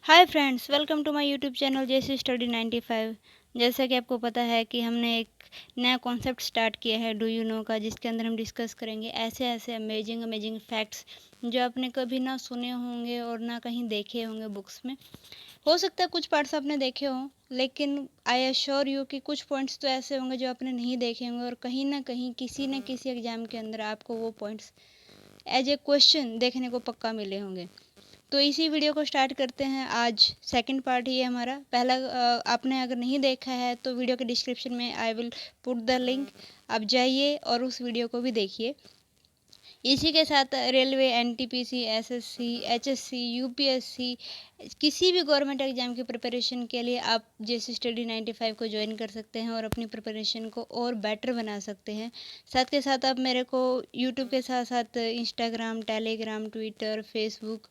Hi friends, welcome to my YouTube channel जैसे study 95। जैसा कि आपको पता है कि हमने एक नया कॉन्सेप्ट स्टार्ट किया है डू यू नो का, जिसके अंदर हम डिस्कस करेंगे ऐसे ऐसे अमेजिंग फैक्ट्स जो आपने कभी ना सुने होंगे और ना कहीं देखे होंगे बुक्स में। हो सकता है कुछ पार्ट्स आपने देखे हों, लेकिन आई एश्योर यू कि कुछ पॉइंट्स तो ऐसे होंगे जो आपने नहीं देखे होंगे और कहीं ना कहीं किसी न किसी एग्जाम के अंदर आपको वो पॉइंट्स एज ए क्वेश्चन देखने को पक्का मिले होंगे। तो इसी वीडियो को स्टार्ट करते हैं। आज सेकंड पार्ट ही है हमारा। पहला आपने अगर नहीं देखा है तो वीडियो के डिस्क्रिप्शन में I will put the link, आप जाइए और उस वीडियो को भी देखिए। इसी के साथ railway, NTPC, SSC, HSC, UPSC, किसी भी गवर्नमेंट एग्जाम की प्रिपरेशन के लिए आप जैसे स्टडी 95 को ज्वाइन कर सकते हैं और अपनी प्रिपरेशन को और बेटर बना सकते हैं। साथ के साथ आप मेरे को यूट्यूब के साथ साथ इंस्टाग्राम, टेलीग्राम, ट्विटर, फेसबुक,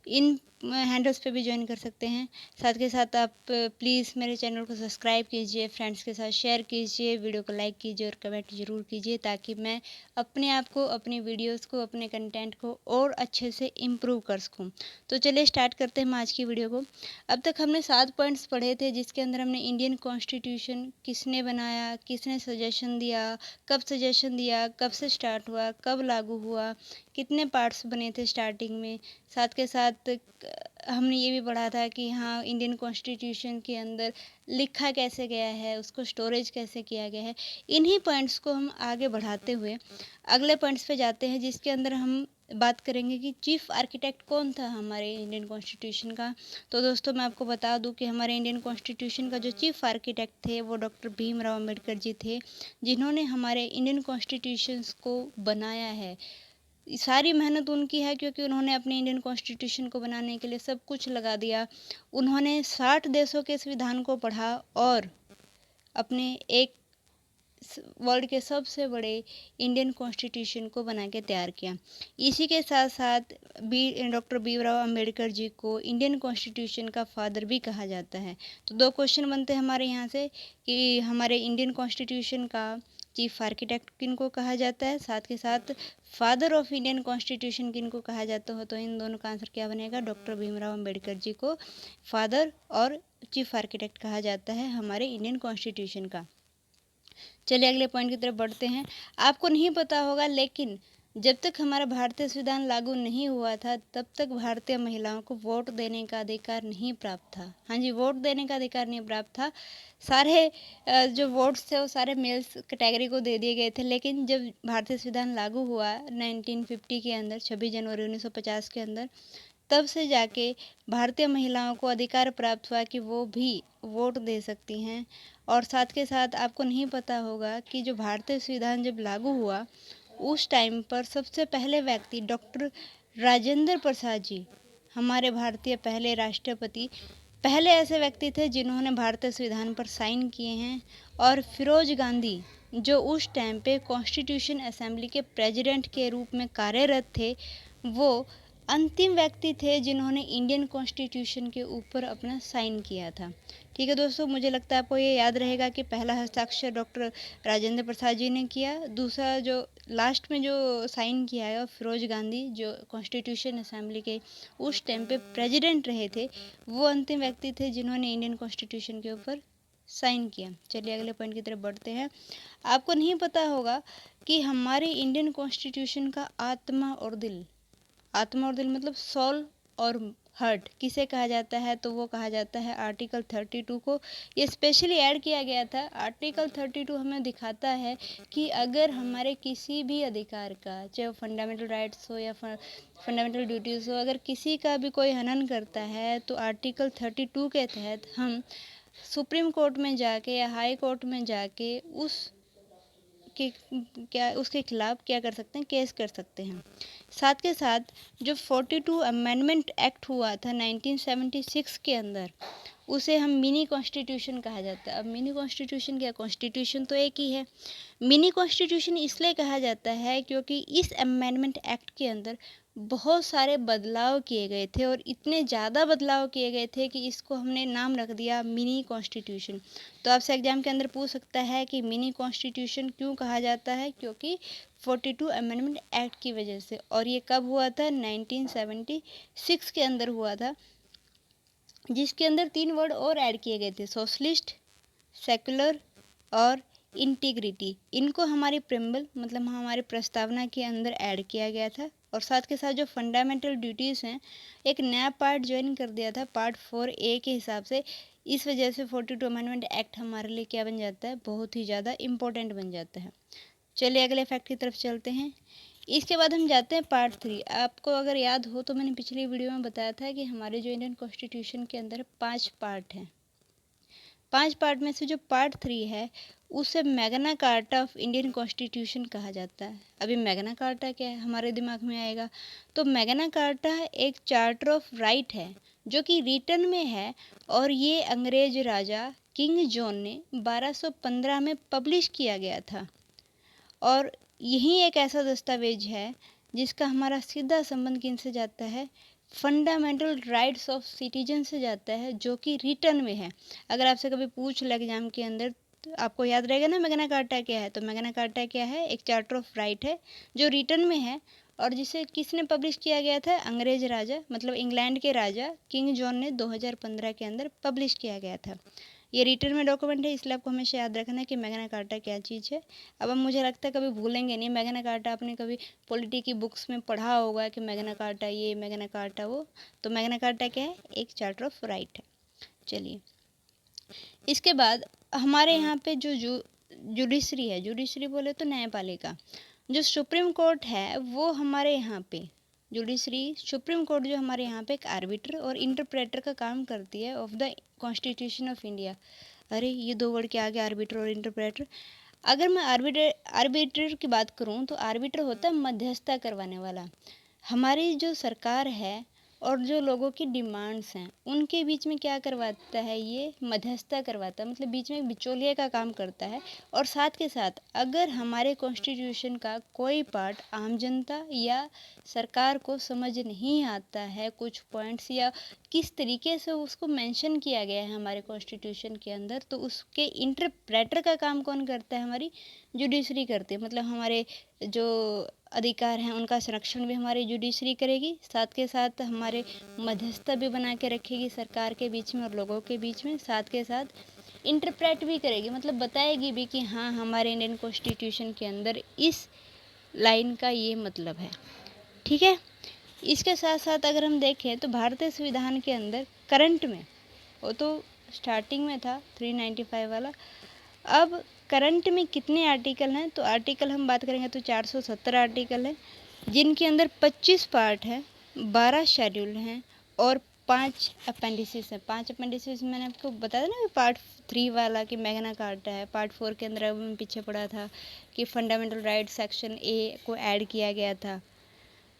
इन हैंडल्स पे भी ज्वाइन कर सकते हैं। साथ के साथ आप प्लीज़ मेरे चैनल को सब्सक्राइब कीजिए, फ्रेंड्स के साथ शेयर कीजिए, वीडियो को लाइक कीजिए और कमेंट ज़रूर कीजिए, ताकि मैं अपने आप को, अपनी वीडियोस को, अपने कंटेंट को और अच्छे से इम्प्रूव कर सकूँ। तो चलिए स्टार्ट करते हैं हम आज की वीडियो को। अब तक हमने 7 पॉइंट्स पढ़े थे, जिसके अंदर हमने इंडियन कॉन्स्टिट्यूशन किसने बनाया, किसने सजेशन दिया, कब सजेशन दिया, कब से स्टार्ट हुआ, कब लागू हुआ, कितने पार्ट्स बने थे स्टार्टिंग में। साथ के साथ हमने ये भी पढ़ा था कि हाँ, इंडियन कॉन्स्टिट्यूशन के अंदर लिखा कैसे गया है, उसको स्टोरेज कैसे किया गया है। इन्हीं पॉइंट्स को हम आगे बढ़ाते हुए अगले पॉइंट्स पे जाते हैं, जिसके अंदर हम बात करेंगे कि चीफ आर्किटेक्ट कौन था हमारे इंडियन कॉन्स्टिट्यूशन का। तो दोस्तों, मैं आपको बता दूं कि हमारे इंडियन कॉन्स्टिट्यूशन का जो चीफ आर्किटेक्ट थे वो डॉक्टर भीमराव अम्बेडकर जी थे, जिन्होंने हमारे इंडियन कॉन्स्टिट्यूशन को बनाया है। सारी मेहनत उनकी है, क्योंकि उन्होंने अपने इंडियन कॉन्स्टिट्यूशन को बनाने के लिए सब कुछ लगा दिया। उन्होंने 60 देशों के संविधान को पढ़ा और अपने एक वर्ल्ड के सबसे बड़े इंडियन कॉन्स्टिट्यूशन को बना के तैयार किया। इसी के साथ साथ डॉक्टर भीमराव अम्बेडकर जी को इंडियन कॉन्स्टिट्यूशन का फादर भी कहा जाता है। तो 2 क्वेश्चन बनते हैं हमारे यहाँ से कि हमारे इंडियन कॉन्स्टिट्यूशन का चीफ आर्किटेक्ट किनको कहा जाता है, साथ के साथ फादर ऑफ इंडियन कॉन्स्टिट्यूशन किनको कहा जाता हो। तो इन दोनों का आंसर क्या बनेगा? डॉक्टर भीमराव अम्बेडकर जी को फादर और चीफ आर्किटेक्ट कहा जाता है हमारे इंडियन कॉन्स्टिट्यूशन का। चलिए अगले पॉइंट की तरफ बढ़ते हैं। आपको नहीं पता होगा, लेकिन जब तक हमारा भारतीय संविधान लागू नहीं हुआ था, तब तक भारतीय महिलाओं को वोट देने का अधिकार नहीं प्राप्त था। हाँ जी, वोट देने का अधिकार नहीं प्राप्त था। सारे जो वोट्स थे वो सारे मेल्स कैटेगरी को दे दिए गए थे। लेकिन जब भारतीय संविधान लागू हुआ 1950 के अंदर, 26 जनवरी 1950 के अंदर, तब से जाके भारतीय महिलाओं को अधिकार प्राप्त हुआ कि वो भी वोट दे सकती हैं। और साथ के साथ आपको नहीं पता होगा कि जो भारतीय संविधान जब लागू हुआ, उस टाइम पर सबसे पहले व्यक्ति डॉक्टर राजेंद्र प्रसाद जी, हमारे भारतीय पहले राष्ट्रपति, पहले ऐसे व्यक्ति थे जिन्होंने भारतीय संविधान पर साइन किए हैं। और फिरोज गांधी, जो उस टाइम पे कॉन्स्टिट्यूशन असेंबली के प्रेसिडेंट के रूप में कार्यरत थे, वो अंतिम व्यक्ति थे जिन्होंने इंडियन कॉन्स्टिट्यूशन के ऊपर अपना साइन किया था। ठीक है दोस्तों, मुझे लगता है आपको ये याद रहेगा कि पहला हस्ताक्षर डॉक्टर राजेंद्र प्रसाद जी ने किया, दूसरा जो लास्ट में जो साइन किया है, और फिरोज गांधी जो कॉन्स्टिट्यूशन असेंबली के उस टाइम पे प्रेसिडेंट रहे थे, वो अंतिम व्यक्ति थे जिन्होंने इंडियन कॉन्स्टिट्यूशन के ऊपर साइन किया। चलिए अगले पॉइंट की तरफ बढ़ते हैं। आपको नहीं पता होगा कि हमारे इंडियन कॉन्स्टिट्यूशन का आत्मा और दिल मतलब सोल और हार्ट किसे कहा जाता है? तो वो कहा जाता है आर्टिकल 32 को। ये स्पेशली ऐड किया गया था। आर्टिकल 32 हमें दिखाता है कि अगर हमारे किसी भी अधिकार का, चाहे वो फंडामेंटल राइट्स हो या फंडामेंटल ड्यूटीज़ हो, अगर किसी का भी कोई हनन करता है, तो आर्टिकल 32 के तहत हम सुप्रीम कोर्ट में जाके या हाई कोर्ट में जाके के क्या उसके खिलाफ क्या कर सकते हैं? केस कर सकते हैं। साथ के साथ जो 42 अमेंडमेंट एक्ट हुआ था 1976 के अंदर, उसे हम मिनी कॉन्स्टिट्यूशन कहा जाता है। अब मिनी कॉन्स्टिट्यूशन क्या, कॉन्स्टिट्यूशन तो एक ही है। मिनी कॉन्स्टिट्यूशन इसलिए कहा जाता है क्योंकि इस अमेंडमेंट एक्ट के अंदर बहुत सारे बदलाव किए गए थे, और इतने ज़्यादा बदलाव किए गए थे कि इसको हमने नाम रख दिया मिनी कॉन्स्टिट्यूशन। तो आपसे एग्जाम के अंदर पूछ सकता है कि मिनी कॉन्स्टिट्यूशन क्यों कहा जाता है? क्योंकि 42 अमेंडमेंट एक्ट की वजह से। और ये कब हुआ था? 1976 के अंदर हुआ था। जिसके अंदर 3 वर्ड और ऐड किए गए थे, सोशलिस्ट, सेकुलर और इंटीग्रिटी। इनको हमारी प्रेम्बल मतलब हमारे प्रस्तावना के अंदर ऐड किया गया था। और साथ के साथ जो फंडामेंटल ड्यूटीज़ हैं, एक नया पार्ट ज्वाइन कर दिया था पार्ट 4A के हिसाब से। इस वजह से 42 अमेंडमेंट एक्ट हमारे लिए क्या बन जाता है, बहुत ही ज़्यादा इम्पोर्टेंट बन जाता है। चलिए अगले फैक्ट की तरफ चलते हैं। इसके बाद हम जाते हैं पार्ट 3। आपको अगर याद हो तो मैंने पिछली वीडियो में बताया था कि हमारे जो इंडियन कॉन्स्टिट्यूशन के अंदर 5 पार्ट हैं। 5 पार्ट में से जो पार्ट 3 है उसे Magna carta of Indian constitution कहा जाता है। अभी मैग्ना कार्टा क्या है हमारे दिमाग में आएगा, तो मैग्ना कार्टा एक चार्टर ऑफ राइट है जो कि रिटन में है, और ये अंग्रेज राजा किंग जॉन ने 1215 में पब्लिश किया गया था। और यही एक ऐसा दस्तावेज है जिसका हमारा सीधा संबंध किन से जाता है, फंडामेंटल राइट्स ऑफ सिटीजन से जाता है, जो कि रिटन में है। अगर आपसे कभी पूछ ले एग्जाम के अंदर तो आपको याद रहेगा ना मैग्ना कार्टा क्या है। तो मैग्ना कार्टा क्या है, एक चार्टर ऑफ राइट है जो रिटन में है, और जिसे किसने पब्लिश किया गया था, अंग्रेज राजा मतलब इंग्लैंड के राजा किंग जॉन ने 2015 के अंदर पब्लिश किया गया था। ये रिटन में डॉक्यूमेंट है, इसलिए आपको हमेशा याद रखना है कि मैग्ना कार्टा क्या चीज़ है। अब मुझे लगता है कभी भूलेंगे नहीं मैग्ना कार्टा। आपने कभी पॉलिटी की बुक्स में पढ़ा होगा कि मैग्ना कार्टा ये, मैग्ना कार्टा वो। तो मैग्ना कार्टा क्या है, एक चार्टर ऑफ राइट है। चलिए इसके बाद हमारे यहाँ पे जो जुडिशरी है, जुडिशरी बोले तो न्यायपालिका, जो सुप्रीम कोर्ट है वो हमारे यहाँ पे जुडिशरी सुप्रीम कोर्ट जो हमारे यहाँ पे एक आर्बिटर और इंटरप्रेटर का काम करती है of the constitution of India. अरे ये 2 वर्ड के आगे आर्बिटर और इंटरप्रेटर। अगर मैं आर्बिटर की बात करूँ तो आर्बिटर होता है मध्यस्थता करवाने वाला। हमारी जो सरकार है और जो लोगों की डिमांड्स हैं उनके बीच में क्या करवाता है, ये मध्यस्थता करवाता है, मतलब बीच में बिचौलिए का काम करता है। और साथ के साथ अगर हमारे कॉन्स्टिट्यूशन का कोई पार्ट आम जनता या सरकार को समझ नहीं आता है, कुछ पॉइंट्स या किस तरीके से उसको मेंशन किया गया है हमारे कॉन्स्टिट्यूशन के अंदर, तो उसके इंटरप्रेटर का काम कौन करता है, हमारी जुडिशरी करती है। मतलब हमारे जो अधिकार हैं उनका संरक्षण भी हमारी जुडिशरी करेगी, साथ के साथ हमारे मध्यस्थता भी बना के रखेगी सरकार के बीच में और लोगों के बीच में। साथ के साथ इंटरप्रेट भी करेगी, मतलब बताएगी भी कि हाँ हमारे इंडियन कॉन्स्टिट्यूशन के अंदर इस लाइन का ये मतलब है। ठीक है, इसके साथ साथ अगर हम देखें तो भारतीय संविधान के अंदर करंट में, वो तो स्टार्टिंग में था 395 वाला, अब करंट में कितने आर्टिकल हैं, तो आर्टिकल हम बात करेंगे तो 470 आर्टिकल हैं, जिनके अंदर 25 पार्ट हैं, 12 शेड्यूल हैं और 5 अपेंडिसेस हैं। 5 अपेंडिसेस मैंने आपको बताया ना, पार्ट 3 वाला कि मैग्ना कार्टा है। पार्ट 4 के अंदर अब पीछे पड़ा था कि फंडामेंटल राइट सेक्शन ए को ऐड किया गया था।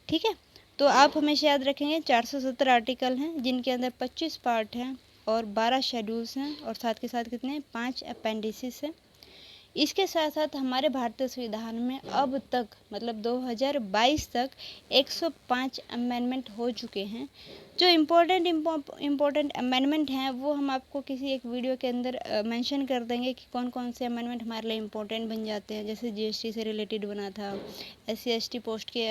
ठीक है, तो आप हमेशा याद रखेंगे 470 आर्टिकल हैं जिनके अंदर 25 पार्ट हैं और 12 शेड्यूल्स हैं, और साथ के साथ कितने 5 अपेंडिसेस हैं। इसके साथ साथ हमारे भारतीय संविधान में अब तक मतलब 2022 तक 105 अमेंडमेंट हो चुके हैं। जो इम्पोर्टेंट अमेंडमेंट हैं वो हम आपको किसी एक वीडियो के अंदर मेंशन कर देंगे कि कौन कौन से अमेंडमेंट हमारे लिए इम्पोर्टेंट बन जाते हैं। जैसे जीएसटी से रिलेटेड बना था, SC/ST पोस्ट के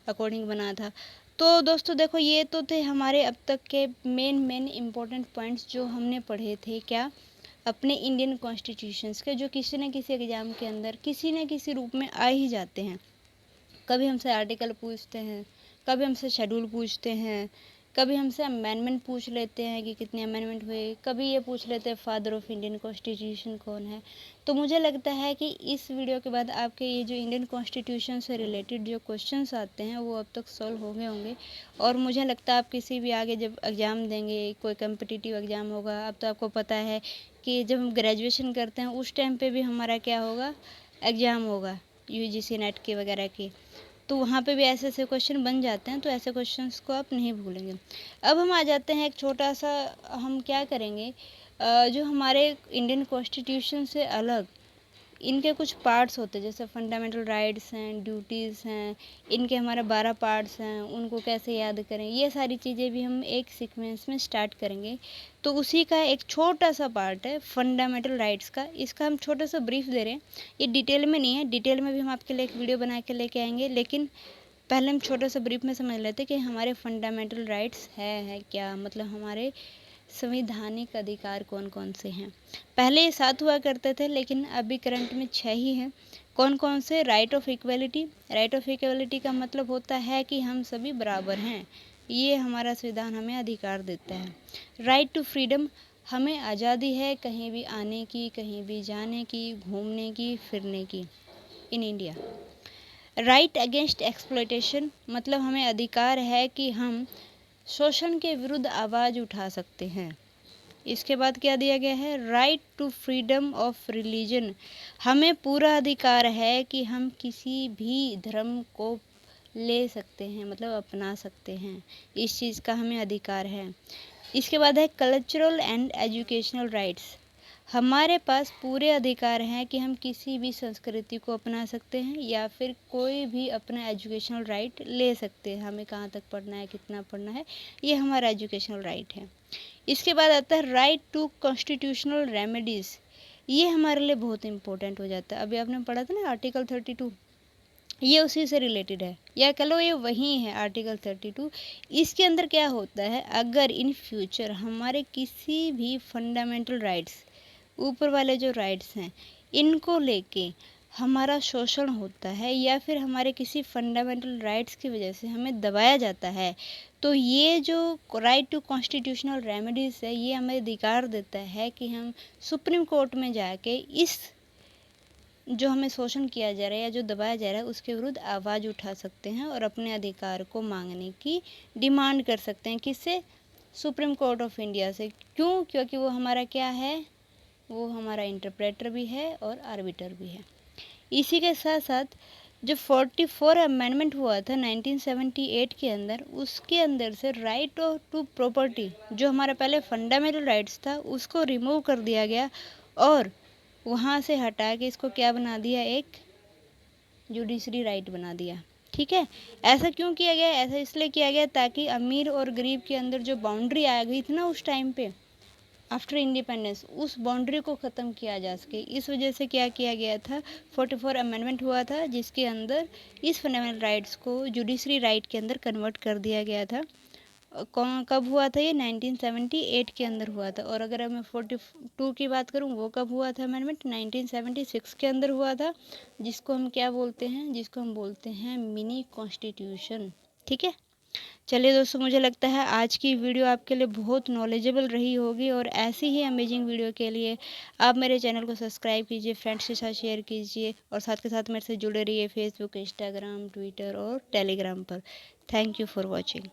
अकॉर्डिंग बना था। तो दोस्तों देखो, ये तो थे हमारे अब तक के मेन इम्पोर्टेंट पॉइंट्स जो हमने पढ़े थे क्या, अपने इंडियन कॉन्स्टिट्यूशंस के, जो किसी न किसी एग्ज़ाम के अंदर किसी न किसी रूप में आ ही जाते हैं। कभी हमसे आर्टिकल पूछते हैं, कभी हमसे शेड्यूल पूछते हैं, कभी हमसे अमेंडमेंट पूछ लेते हैं कि कितने अमेंडमेंट हुए, कभी ये पूछ लेते हैं फादर ऑफ इंडियन कॉन्स्टिट्यूशन कौन है। तो मुझे लगता है कि इस वीडियो के बाद आपके ये जो इंडियन कॉन्स्टिट्यूशन से रिलेटेड जो क्वेश्चंस आते हैं वो अब तक सॉल्व हो गए होंगे। और मुझे लगता है आप किसी भी आगे जब एग्ज़ाम देंगे, कोई कम्पिटिटिव एग्ज़ाम होगा, अब तो आपको पता है कि जब हम ग्रेजुएशन करते हैं उस टाइम पे भी हमारा क्या होगा, एग्ज़ाम होगा UGC नेट के वगैरह के, तो वहाँ पे भी ऐसे ऐसे क्वेश्चन बन जाते हैं। तो ऐसे क्वेश्चंस को आप नहीं भूलेंगे। अब हम आ जाते हैं एक छोटा सा, हम क्या करेंगे, जो हमारे इंडियन कॉन्स्टिट्यूशन से अलग इनके कुछ पार्ट्स होते हैं, जैसे फंडामेंटल राइट्स हैं, ड्यूटीज़ हैं, इनके हमारे 12 पार्ट्स हैं, उनको कैसे याद करें, ये सारी चीज़ें भी हम एक सीक्वेंस में स्टार्ट करेंगे। तो उसी का एक छोटा सा पार्ट है फंडामेंटल राइट्स का, इसका हम छोटा सा ब्रीफ दे रहे हैं। ये डिटेल में नहीं है, डिटेल में भी हम आपके लिए एक वीडियो बना के लेके आएंगे, लेकिन पहले हम छोटा सा ब्रीफ में समझ लेते हैं कि हमारे फंडामेंटल राइट्स है क्या, मतलब हमारे संवैधानिक अधिकार कौन कौन से हैं। पहले ये 7 हुआ करते थे, लेकिन अभी करंट में 6 ही हैं। कौन कौन से? Right of equality. Right of equality का मतलब होता है कि हम सभी बराबर हैं, ये हमारा संविधान हमें अधिकार देता है। राइट टू फ्रीडम, हमें आज़ादी है कहीं भी आने की, कहीं भी जाने की, घूमने की, फिरने की in India. Right against exploitation, मतलब हमें अधिकार है कि हम शोषण के विरुद्ध आवाज़ उठा सकते हैं। इसके बाद क्या दिया गया है? Right to freedom of religion, हमें पूरा अधिकार है कि हम किसी भी धर्म को ले सकते हैं, मतलब अपना सकते हैं, इस चीज़ का हमें अधिकार है। इसके बाद है कल्चरल एंड एजुकेशनल राइट्स, हमारे पास पूरे अधिकार हैं कि हम किसी भी संस्कृति को अपना सकते हैं या फिर कोई भी अपना एजुकेशनल राइट ले सकते हैं। हमें कहाँ तक पढ़ना है, कितना पढ़ना है, ये हमारा एजुकेशनल राइट है। इसके बाद आता है राइट टू कॉन्स्टिट्यूशनल रेमेडीज़, ये हमारे लिए बहुत इंपॉर्टेंट हो जाता है। अभी आपने पढ़ा था ना आर्टिकल 32, ये उसी से रिलेटेड है, या कह लो ये वही है आर्टिकल 32। इसके अंदर क्या होता है, अगर इन फ्यूचर हमारे किसी भी फंडामेंटल राइट्स, ऊपर वाले जो राइट्स हैं, इनको लेके हमारा शोषण होता है या फिर हमारे किसी फंडामेंटल राइट्स की वजह से हमें दबाया जाता है, तो ये जो राइट टू कॉन्स्टिट्यूशनल रेमेडीज़ है, ये हमें अधिकार देता है कि हम सुप्रीम कोर्ट में जाके इस जो हमें शोषण किया जा रहा है या जो दबाया जा रहा है उसके विरुद्ध आवाज़ उठा सकते हैं और अपने अधिकार को मांगने की डिमांड कर सकते हैं। किससे? सुप्रीम कोर्ट ऑफ इंडिया से। क्यों? क्योंकि वो हमारा क्या है, वो हमारा इंटरप्रेटर भी है और आर्बिटर भी है। इसी के साथ साथ जो 44 अमेंडमेंट हुआ था 1978 के अंदर, उसके अंदर से राइट टू प्रॉपर्टी, जो हमारा पहले फंडामेंटल राइट्स था, उसको रिमूव कर दिया गया और वहाँ से हटा के इसको क्या बना दिया, एक जुडिशरी राइट बना दिया। ठीक है, ऐसा क्यों किया गया? ऐसा इसलिए किया गया ताकि अमीर और गरीब के अंदर जो बाउंड्री आ गई थी ना उस टाइम पे आफ्टर इंडिपेंडेंस, उस बाउंड्री को ख़त्म किया जा सके। इस वजह से क्या किया गया था, 44 अमेंडमेंट हुआ था जिसके अंदर इस फंडामेंटल राइट्स को जुडिशरी राइट के अंदर कन्वर्ट कर दिया गया था। कौन कब हुआ था ये? 1978 के अंदर हुआ था। और अगर मैं 42 की बात करूँ, वो कब हुआ था अमेंडमेंट? 1976 के अंदर हुआ था, जिसको हम क्या बोलते हैं, जिसको हम बोलते हैं मिनी कॉन्स्टिट्यूशन। ठीक है, चलिए दोस्तों, मुझे लगता है आज की वीडियो आपके लिए बहुत नॉलेजेबल रही होगी और ऐसी ही अमेजिंग वीडियो के लिए आप मेरे चैनल को सब्सक्राइब कीजिए, फ्रेंड्स के साथ शेयर कीजिए और साथ के साथ मेरे से जुड़े रहिए फेसबुक, इंस्टाग्राम, ट्विटर और टेलीग्राम पर। Thank you for watching.